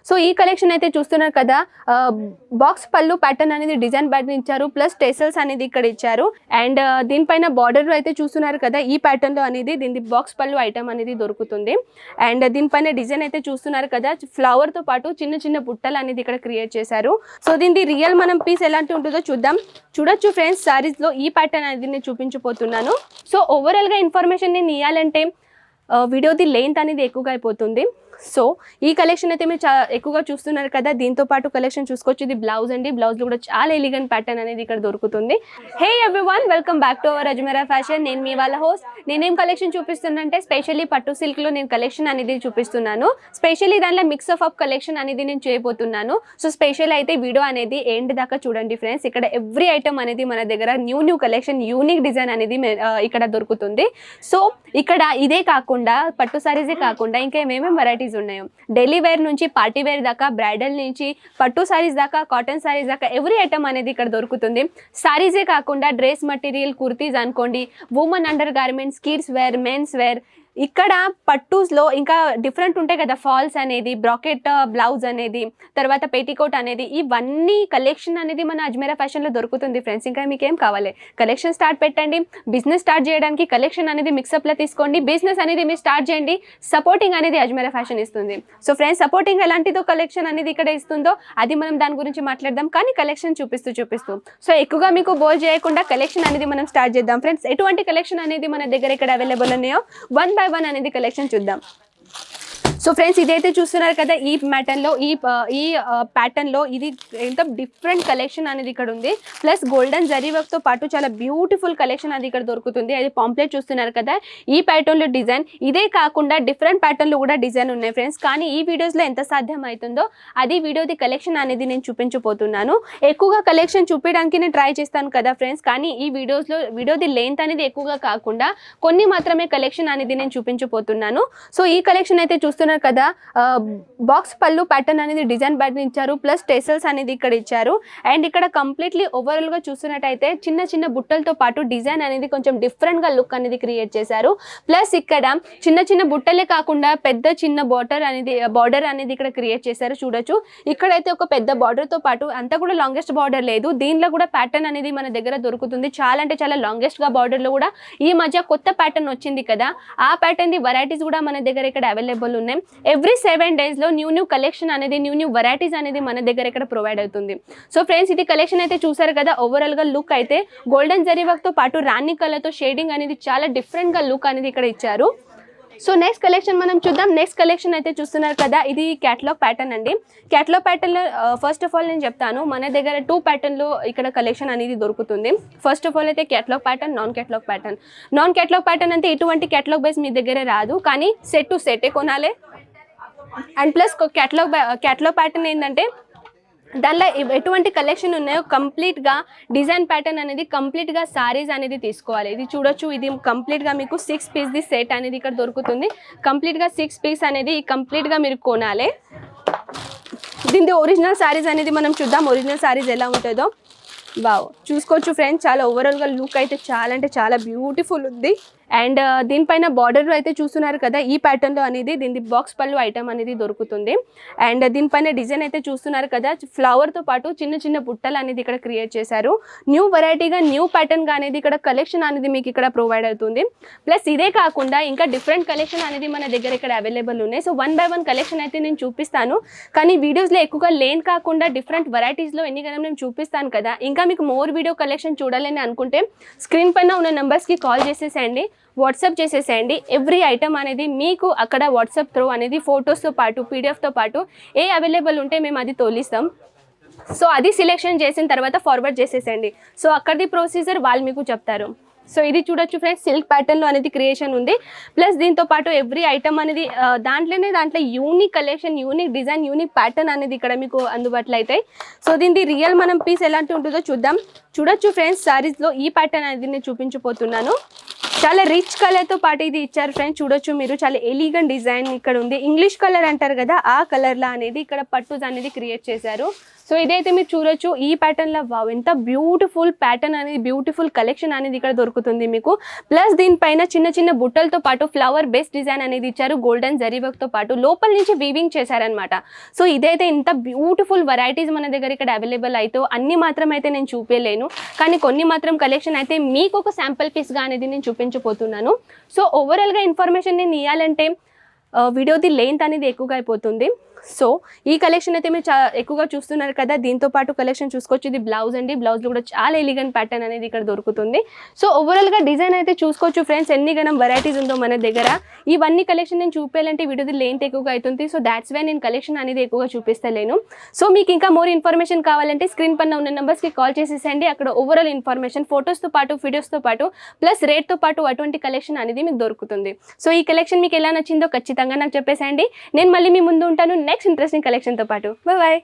So ఈ collection అయితే చూస్తున్నారు కదా, బాక్స్ పళ్ళు ప్యాటర్న్ అనేది డిజైన్ ప్యాటర్న్ ఇచ్చారు, ప్లస్ టెసల్స్ అనేది ఇక్కడ ఇచ్చారు. అండ్ దీనిపైన బార్డర్ అయితే చూస్తున్నారు కదా, ఈ ప్యాటర్న్ లో అనేది దీని బాక్స్ పళ్ళు ఐటమ్ అనేది దొరుకుతుంది. అండ్ దీనిపైన డిజైన్ అయితే చూస్తున్నారు కదా, ఫ్లవర్ తో పాటు చిన్న చిన్న బుట్టలు అనేది ఇక్కడ క్రియేట్ చేశారు. సో దీని రియల్ మనం పీస్ ఎలాంటి ఉంటుందో చూద్దాం. చూడొచ్చు ఫ్రెండ్స్, సారీస్ లో ఈ ప్యాటర్న్ అనేది నేను చూపించబోతున్నాను. సో ఓవరాల్ గా ఇన్ఫర్మేషన్ నేను ఇవ్వాలంటే వీడియోది లెంత్ అనేది ఎక్కువగా అయిపోతుంది. సో ఈ కలెక్షన్ అయితే మీరు ఎక్కువగా చూస్తున్నారు కదా. దీంతో పాటు కలెక్షన్ చూసుకోవచ్చు, ఇది బ్లౌజ్ అండి. బ్లౌజ్ లో కూడా చాలా ఎలిగెంట్ ప్యాటర్న్ అనేది ఇక్కడ దొరుకుతుంది. హే everyone, welcome back to our Ajmeera fashion. నేను మీ వాళ్ళ హోస్ట్. నేనేం కలెక్షన్ చూపిస్తున్నానంటే స్పెషల్లీ పట్టు సిల్క్ లో నేను కలెక్షన్ అనేది చూపిస్తున్నాను. స్పెషల్లీ దాంట్లో మిక్స్ ఆఫ్ కలెక్షన్ అనేది నేను చేయబోతున్నాను. సో స్పెషల్ అయితే వీడియో అనేది ఎండ్ దాకా చూడండి ఫ్రెండ్స్. ఇక్కడ ఎవ్రీ ఐటమ్ అనేది మన దగ్గర న్యూ కలెక్షన్, యూనిక్ డిజైన్ అనేది ఇక్కడ దొరుకుతుంది. సో ఇక్కడ ఇదే కాకుండా పట్టు సారీసే కాకుండా ఇంకా ఏమేమి వెరైటీస్ ఉన్నాయో, డైలీ వేర్ నుంచి పార్టీ వేర్ దాకా, బ్రైడల్ నుంచి పట్టు సారీస్ దాకా, కాటన్ సారీస్ దాకా ఎవ్రీ ఐటమ్ అనేది ఇక్కడ దొరుకుతుంది. సారీసే కాకుండా డ్రెస్ మెటీరియల్, కుర్తీస్ అనుకోండి, women under garments, kids wear, mens wear, ఇక్కడ పట్టూస్లో ఇంకా డిఫరెంట్ ఉంటాయి కదా, ఫాల్స్ అనేది, బ్రాకెట్ బ్లౌజ్ అనేది, తర్వాత పెటికోట్ అనేది, ఇవన్నీ కలెక్షన్ అనేది మన అజ్మీరా ఫ్యాషన్లో దొరుకుతుంది ఫ్రెండ్స్. ఇంకా మీకు ఏం కావాలి, కలెక్షన్ స్టార్ట్ పెట్టండి. బిజినెస్ స్టార్ట్ చేయడానికి కలెక్షన్ అనేది మిక్సప్లో తీసుకోండి. బిజినెస్ అనేది మీరు స్టార్ట్ చేయండి. సపోర్టింగ్ అనేది అజ్మీరా ఫ్యాషన్ ఇస్తుంది. సో ఫ్రెండ్స్, సపోర్టింగ్ ఎలాంటిదో కలెక్షన్ అనేది ఇక్కడ ఇస్తుందో అది మనం దాని గురించి మాట్లాడదాం, కానీ కలెక్షన్ చూపిస్తూ సో ఎక్కువగా మీకు బోల్ చేయకుండా కలెక్షన్ అనేది మనం స్టార్ట్ చేద్దాం ఫ్రెండ్స్. ఎటువంటి కలెక్షన్ అనేది మన దగ్గర ఇక్కడ అవైలబుల్ ఉన్నాయో వన్ బై వన్ అనేది కలెక్షన్ చూద్దాం. సో ఫ్రెండ్స్, ఇదైతే చూస్తున్నారు కదా, ఈ ప్యాటర్న్లో ప్యాటర్న్లో ఇది ఎంత డిఫరెంట్ కలెక్షన్ అనేది ఇక్కడ ఉంది. ప్లస్ గోల్డెన్ జరీ వర్క్తో పాటు చాలా బ్యూటిఫుల్ కలెక్షన్ అది ఇక్కడ దొరుకుతుంది. అది పాంప్లెట్ చూస్తున్నారు కదా, ఈ ప్యాటర్న్లో డిజైన్. ఇదే కాకుండా డిఫరెంట్ ప్యాటర్న్లో కూడా డిజైన్ ఉన్నాయి ఫ్రెండ్స్. కానీ ఈ వీడియోస్లో ఎంత సాధ్యం అవుతుందో అది వీడియోది కలెక్షన్ అనేది నేను చూపించబోతున్నాను. ఎక్కువగా కలెక్షన్ చూపించడానికి నేను ట్రై చేస్తాను కదా ఫ్రెండ్స్, కానీ ఈ వీడియోది లెంత్ అనేది ఎక్కువగా కాకుండా కొన్ని మాత్రమే కలెక్షన్ అనేది నేను చూపించబోతున్నాను. సో ఈ కలెక్షన్ అయితే చూస్తున్నారు కదా, బాక్స్ పళ్ళు ప్యాటర్న్ అనేది డిజైన్ ప్యాటర్న్ ఇచ్చారు, ప్లస్ టెసల్స్ అనేది ఇక్కడ ఇచ్చారు. అండ్ ఇక్కడ కంప్లీట్లీ ఓవరాల్ గా చూస్తున్నట్టయితే చిన్న చిన్న బుట్టలతో పాటు డిజైన్ అనేది కొంచెం డిఫరెంట్ గా లుక్ అనేది క్రియేట్ చేశారు. ప్లస్ ఇక్కడ చిన్న చిన్న బుట్టలే కాకుండా పెద్ద చిన్న బార్డర్ అనేది ఇక్కడ క్రియేట్ చేశారు. చూడొచ్చు, ఇక్కడైతే ఒక పెద్ద బార్డర్ తో పాటు అంతా కూడా లాంగెస్ట్ బార్డర్ లేదు, దీనిలో కూడా ప్యాటర్న్ అనేది మన దగ్గర దొరుకుతుంది. చాలా అంటే చాలా లాంగెస్ట్ గా బార్డర్ లో కూడా ఈ మధ్య కొత్త ప్యాటర్న్ వచ్చింది కదా, ఆ ప్యాటర్న్ ది వెరైటీస్ కూడా మన దగ్గర ఇక్కడ అవైలబుల్ ఉన్నాయి. ఎవ్రీ 7 days లో న్యూ కలెక్షన్ అనేది, న్యూ వెరైటీస్ అనేది మన దగ్గర ఇక్కడ ప్రొవైడ్ అవుతుంది. సో ఫ్రెండ్స్, ఇది కలెక్షన్ అయితే చూసారు కదా, ఓవరాల్ గా లుక్ అయితే గోల్డెన్ జరీ వర్క్ తో పాటు రాణి కలర్ తో షేడింగ్ అనేది చాలా డిఫరెంట్ గా లుక్ అనేది ఇక్కడ ఇచ్చారు. సో నెక్స్ట్ కలెక్షన్ మనం చూద్దాం. నెక్స్ట్ కలెక్షన్ అయితే చూస్తున్నారు కదా, ఇది క్యాటలాగ్ ప్యాటర్న్ అండి. క్యాటలాగ్ ప్యాటర్న్లో ఫస్ట్ ఆఫ్ ఆల్ నేను చెప్తాను, మన దగ్గర 2 ప్యాటర్న్లో ఇక్కడ కలెక్షన్ అనేది దొరుకుతుంది. ఫస్ట్ ఆఫ్ ఆల్ అయితే catalogue pattern, non catalogue pattern. Non catalogue pattern అంటే ఎటువంటి క్యాటలాగ్ బేస్ మీ దగ్గర రాదు, కానీ సెట్ టు సెటే కొనాలి. అండ్ ప్లస్ క్యాటలాగ్ ప్యాటర్న్ ఏంటంటే దానిలో ఎటువంటి కలెక్షన్ ఉన్నాయో కంప్లీట్గా డిజైన్ ప్యాటర్న్ అనేది కంప్లీట్గా సారీస్ అనేది తీసుకోవాలి. ఇది చూడొచ్చు, ఇది కంప్లీట్గా మీకు 6 పీస్ది సెట్ అనేది ఇక్కడ దొరుకుతుంది. కంప్లీట్గా 6 పీస్ అనేది కంప్లీట్గా మీరు కొనాలి. దీని ఒరిజినల్ సారీస్ అనేది మనం చూద్దాం, ఒరిజినల్ సారీస్ ఎలా ఉంటుందో. వావ్, చూసుకోవచ్చు ఫ్రెండ్స్, చాలా ఓవరాల్గా లుక్ అయితే చాలా అంటే చాలా బ్యూటిఫుల్ ఉంది. అండ్ దీనిపైన బార్డర్ అయితే చూస్తున్నారు కదా, ఈ ప్యాటర్న్లో అనేది దీని బాక్స్ పళ్ళు ఐటమ్ అనేది దొరుకుతుంది. అండ్ దీనిపైన డిజైన్ అయితే చూస్తున్నారు కదా, ఫ్లవర్తో పాటు చిన్న చిన్న బుట్టలు అనేది ఇక్కడ క్రియేట్ చేశారు. న్యూ వెరైటీగా, న్యూ ప్యాటర్న్గా అనేది ఇక్కడ కలెక్షన్ అనేది మీకు ఇక్కడ ప్రొవైడ్ అవుతుంది. ప్లస్ ఇదే కాకుండా ఇంకా డిఫరెంట్ కలెక్షన్ అనేది మన దగ్గర ఇక్కడ అవైలబుల్ ఉన్నాయి. సో 1 by 1 కలెక్షన్ అయితే నేను చూపిస్తాను, కానీ వీడియోస్లో ఎక్కువగా లెంత్ కాకుండా డిఫరెంట్ వెరైటీస్లో ఎన్ని కదా నేను చూపిస్తాను కదా. ఇంకా మీకు మోర్ వీడియో కలెక్షన్ చూడాలని అనుకుంటే స్క్రీన్ పైన ఉన్న నెంబర్స్కి కాల్ చేసేసేయండి, వాట్సాప్ చేసేసేయండి. ఎవ్రీ ఐటమ్ అనేది మీకు అక్కడ వాట్సాప్ త్రూ అనేది ఫొటోస్తో పాటు పీడిఎఫ్తో పాటు ఏ అవైలబుల్ ఉంటే మేము అది తోలిస్తాం. సో అది సెలెక్షన్ చేసిన తర్వాత ఫార్వర్డ్ చేసేసేయండి. సో అక్కడిది ప్రొసీజర్ వాళ్ళు మీకు చెప్తారు. సో ఇది చూడొచ్చు ఫ్రెండ్స్, సిల్క్ ప్యాటర్న్లో అనేది క్రియేషన్ ఉంది. ప్లస్ దీంతో పాటు ఎవ్రీ ఐటమ్ అనేది దాంట్లో unique collection, unique design, unique pattern అనేది ఇక్కడ మీకు అందుబాటులో అవుతాయి. సో దీని రియల్ మనం పీస్ ఎలాంటి ఉంటుందో చూద్దాం. చూడొచ్చు ఫ్రెండ్స్, సారీస్లో ఈ ప్యాటర్న్ అనేది నేను చూపించబోతున్నాను. చాలా రిచ్ కలర్తో పాటు ఇది ఇచ్చారు ఫ్రెండ్స్. చూడొచ్చు మీరు, చాలా ఎలిగెంట్ డిజైన్ ఇక్కడ ఉంది. ఇంగ్లీష్ కలర్ అంటారు కదా, ఆ కలర్లా అనేది ఇక్కడ పట్టుస్ అనేది క్రియేట్ చేశారు. సో ఇదైతే మీరు చూడొచ్చు ఈ ప్యాటర్న్లో వావ్ ఎంత బ్యూటిఫుల్ ప్యాటర్న్ అనేది బ్యూటిఫుల్ కలెక్షన్ అనేది ఇక్కడ దొరుకుతుంది మీకు. ప్లస్ దీనిపైన చిన్న చిన్న బుట్టలతో పాటు ఫ్లవర్ బేస్ డిజైన్ అనేది ఇచ్చారు గోల్డెన్ జరీ వర్క్తో పాటు లోపల నుంచి వీవింగ్ చేశారనమాట. సో ఇదైతే ఇంత బ్యూటిఫుల్ వెరైటీస్ మన దగ్గర ఇక్కడ అవైలబుల్ అయితే అన్ని మాత్రం అయితే నేను చూపించలేను, కానీ కొన్ని మాత్రం కలెక్షన్ అయితే మీకు ఒక శాంపుల్ పీస్గా అనేది నేను చూపించబోతున్నాను. సో ఓవరాల్గా ఇన్ఫర్మేషన్ నేను ఇవ్వాలంటే వీడియోది లెంత్ అనేది ఎక్కువగా అయిపోతుంది. సో ఈ కలెక్షన్ అయితే మీరు ఎక్కువగా చూస్తున్నారు కదా. దీంతో పాటు కలెక్షన్ చూసుకోవచ్చు. ఇది బ్లౌజ్ అండి, బ్లౌజ్లో కూడా చాలా ఎలిగెంట్ ప్యాటర్న్ అనేది ఇక్కడ దొరుకుతుంది. సో ఓవరాల్గా డిజైన్ అయితే చూసుకోవచ్చు ఫ్రెండ్స్, ఎన్ని గనం వెరైటీస్ ఉందో మన దగ్గర. ఇవన్నీ కలెక్షన్ నేను చూపించాలంటే వీడియోది లెంత్ ఎక్కువగా అవుతుంది. సో దాట్స్ వై నేను కలెక్షన్ అనేది ఎక్కువగా చూపిస్తలేను. సో మీకు ఇంకా మోర్ ఇన్ఫర్మేషన్ కావాలంటే స్క్రీన్ పైన ఉన్న నెంబర్స్కి కాల్ చేసేసండి. అక్కడ ఓవరాల్ ఇన్ఫర్మేషన్ ఫొటోస్తో పాటు వీడియోస్తో పాటు ప్లస్ రేట్తో పాటు అటువంటి కలెక్షన్ అనేది మీకు దొరుకుతుంది. సో ఈ కలెక్షన్ మీకు ఎలా నచ్చిందో ఖచ్చితంగా నాకు చెప్పేసండి. నేను మళ్ళీ మీ ముందు ఉంటాను నెక్స్ట్ ఇంట్రెస్టింగ్ కలెక్షన్తో పాటు. Bye bye.